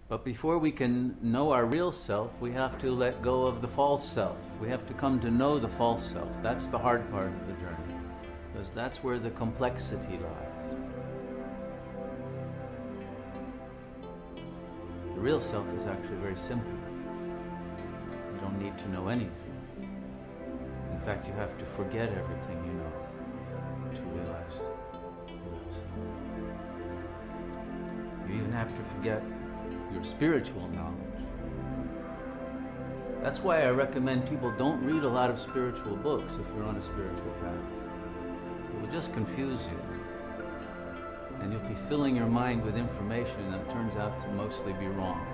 But before we can know our real self, we have to let go of the false self. We have to come to know the false self. That's the hard part of the journey, because that's where the complexity lies. The real self is actually very simple. You don't need to know anything. In fact, you have to forget everything you know to realize the real self. You even have to forget your spiritual knowledge. That's why I recommend people don't read a lot of spiritual books if you're on a spiritual path. It will just confuse you. And you'll be filling your mind with information that turns out to mostly be wrong.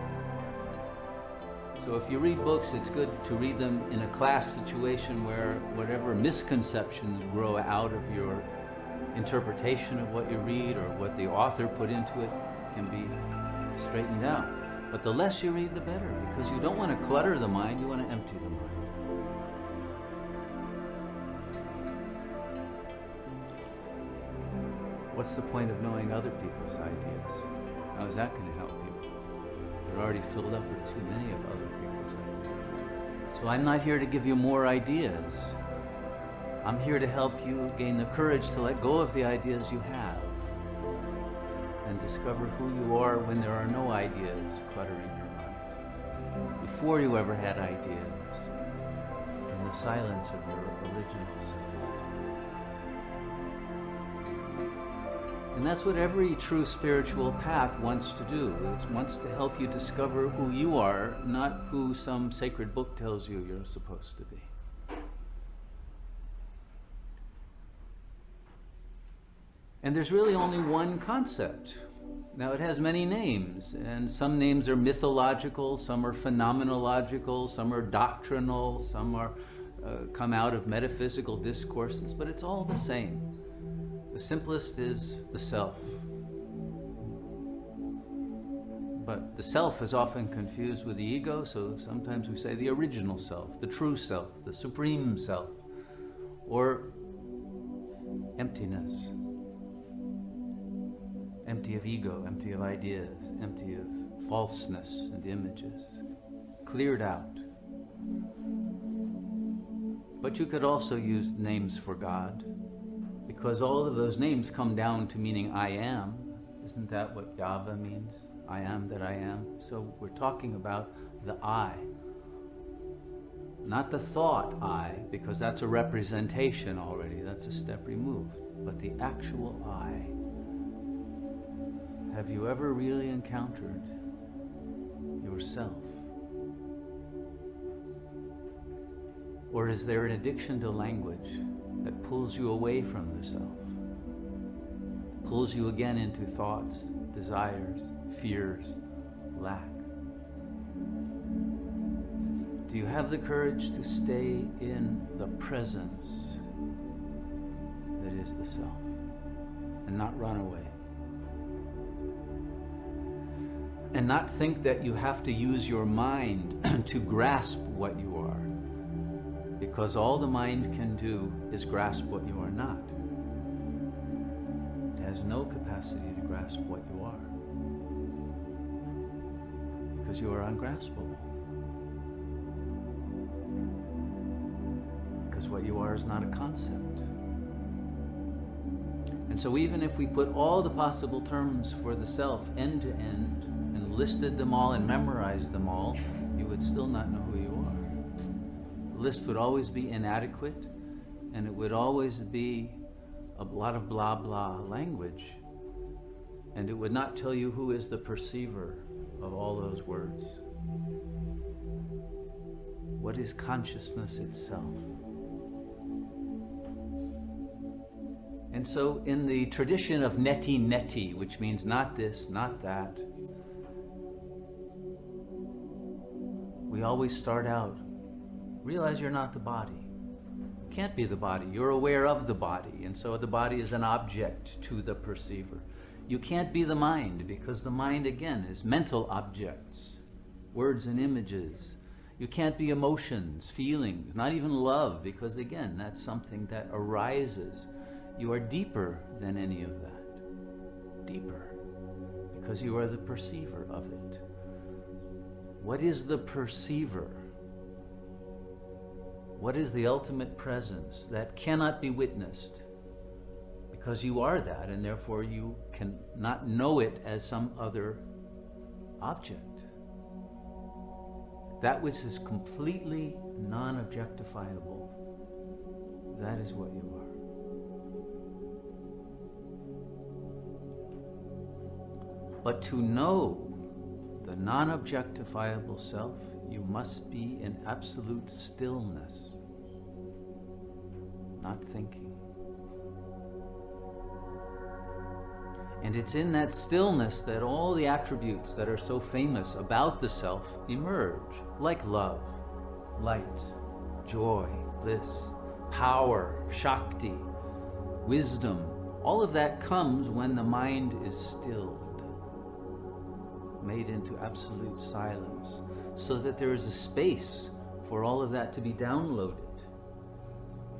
So if you read books, it's good to read them in a class situation where whatever misconceptions grow out of your interpretation of what you read or what the author put into it can be straightened out. But the less you read, the better, because you don't want to clutter the mind, you want to empty the mind. What's the point of knowing other people's ideas? How is that going to help you? You're already filled up with too many of other people's ideas. So I'm not here to give you more ideas. I'm here to help you gain the courage to let go of the ideas you have and discover who you are when there are no ideas cluttering your mind. Before you ever had ideas, in the silence of your original self. And that's what every true spiritual path wants to do. It wants to help you discover who you are, not who some sacred book tells you you're supposed to be. And there's really only one concept. Now, it has many names, and some names are mythological, some are phenomenological, some are doctrinal, some are come out of metaphysical discourses, but it's all the same. The simplest is the self. But the self is often confused with the ego, so sometimes we say the original self, the true self, the supreme self, or emptiness. Empty of ego, empty of ideas, empty of falseness and images. Cleared out. But you could also use names for God, because all of those names come down to meaning I am. Isn't that what Yahweh means? I am that I am. So we're talking about the I. Not the thought I, because that's a representation already. That's a step removed. But the actual I. Have you ever really encountered yourself? Or is there an addiction to language that pulls you away from the self? Pulls you again into thoughts, desires, fears, lack? Do you have the courage to stay in the presence that is the self and not run away? And not think that you have to use your mind to grasp what you are. Because all the mind can do is grasp what you are not. It has no capacity to grasp what you are. Because you are ungraspable. Because what you are is not a concept. And so even if we put all the possible terms for the self end to end, and listed them all and memorized them all, you would still not know who you are. The list would always be inadequate, and it would always be a lot of blah blah language, and it would not tell you who is the perceiver of all those words. What is consciousness itself? And so in the tradition of neti neti, which means not this, not that, we always start out, realize you're not the body. You can't be the body. You're aware of the body, and so the body is an object to the perceiver. You can't be the mind, because the mind, again, is mental objects, words and images. You can't be emotions, feelings, not even love, because, again, that's something that arises. You are deeper than any of that. Deeper, because you are the perceiver of it. What is the perceiver? What is the ultimate presence that cannot be witnessed? Because you are that, and therefore you cannot know it as some other object. That which is completely non-objectifiable, that is what you are. But to know the non-objectifiable self, you must be in absolute stillness, not thinking. And it's in that stillness that all the attributes that are so famous about the self emerge, like love, light, joy, bliss, power, Shakti, wisdom. All of that comes when the mind is stilled, made into absolute silence, so that there is a space for all of that to be downloaded,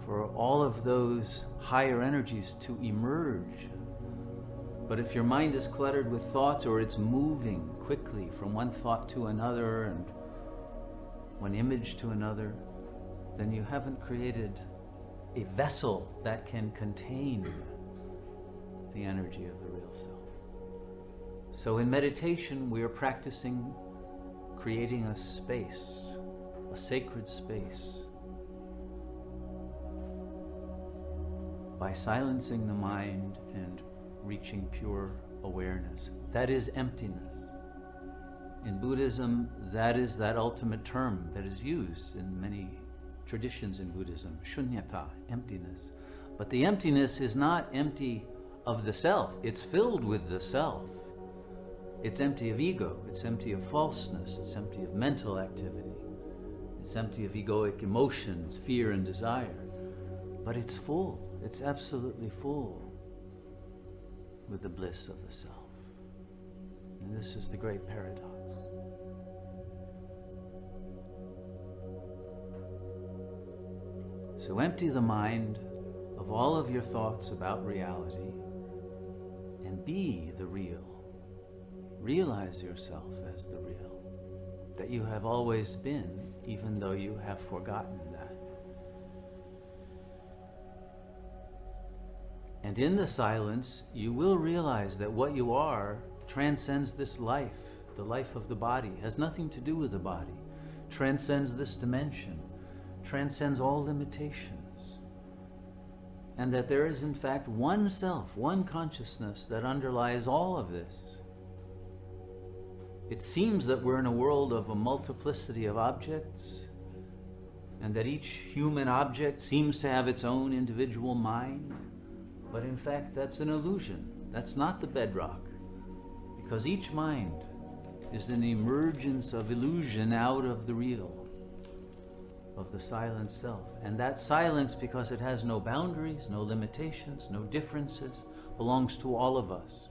for all of those higher energies to emerge. But if your mind is cluttered with thoughts, or it's moving quickly from one thought to another and one image to another, then you haven't created a vessel that can contain the energy of the real self. So in meditation, we are practicing creating a space, a sacred space, by silencing the mind and reaching pure awareness. That is emptiness. In Buddhism, that is that ultimate term that is used in many traditions in Buddhism, shunyata, emptiness. But the emptiness is not empty of the self, it's filled with the self. It's empty of ego, it's empty of falseness, it's empty of mental activity, it's empty of egoic emotions, fear and desire. But it's full, it's absolutely full with the bliss of the self. And this is the great paradox. So empty the mind of all of your thoughts about reality and be the real. Realize yourself as the real, that you have always been, even though you have forgotten that. And in the silence, you will realize that what you are transcends this life. The life of the body has nothing to do with the body, transcends this dimension, transcends all limitations. And that there is in fact one self, one consciousness that underlies all of this. It seems that we're in a world of a multiplicity of objects, and that each human object seems to have its own individual mind. But in fact, that's an illusion. That's not the bedrock. Because each mind is an emergence of illusion out of the real, of the silent self. And that silence, because it has no boundaries, no limitations, no differences, belongs to all of us.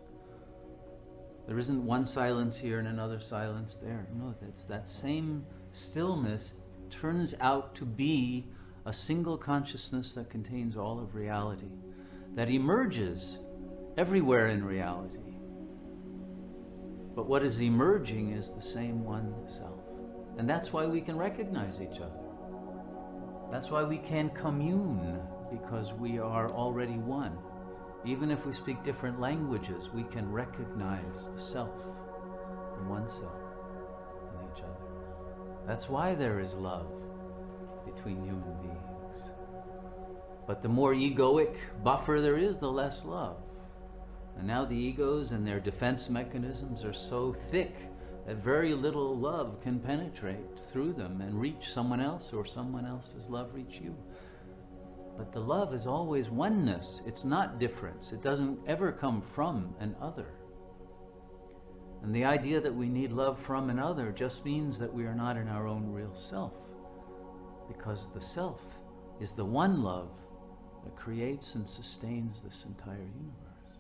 There isn't one silence here and another silence there. No, that's that same stillness turns out to be a single consciousness that contains all of reality, that emerges everywhere in reality. But what is emerging is the same one self. And that's why we can recognize each other. That's why we can commune, because we are already one. Even if we speak different languages, we can recognize the self in oneself and each other. That's why there is love between human beings. But the more egoic buffer there is, the less love. And now the egos and their defense mechanisms are so thick that very little love can penetrate through them and reach someone else, or someone else's love reach you. But the love is always oneness. It's not difference. It doesn't ever come from an other. And the idea that we need love from an other just means that we are not in our own real self, because the self is the one love that creates and sustains this entire universe.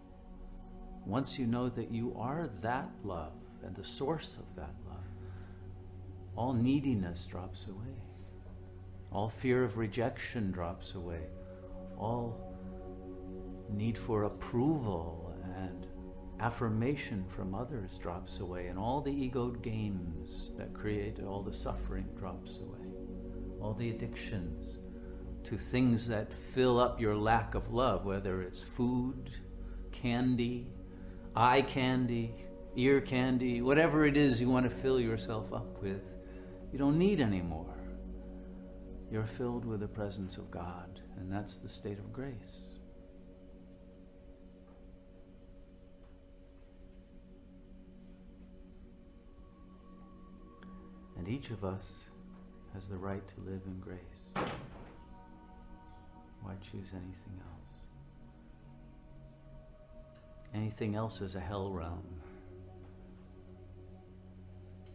Once you know that you are that love and the source of that love, all neediness drops away. All fear of rejection drops away. All need for approval and affirmation from others drops away, and all the egoed games that create all the suffering drops away. All the addictions to things that fill up your lack of love, whether it's food, candy, eye candy, ear candy, whatever it is you want to fill yourself up with, you don't need anymore. You're filled with the presence of God, and that's the state of grace. And each of us has the right to live in grace. Why choose anything else? Anything else is a hell realm.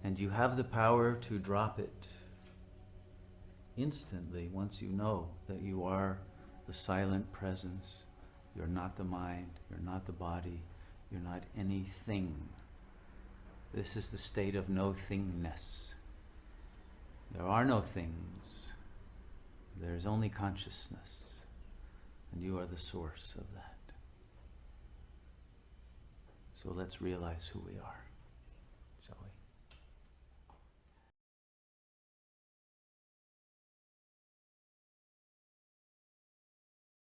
And you have the power to drop it instantly once you know that you are the silent presence. You're not the mind, you're not the body, you're not anything. This is the state of no thingness. There are no things. There's only consciousness. And you are the source of that. So let's realize who we are, shall we?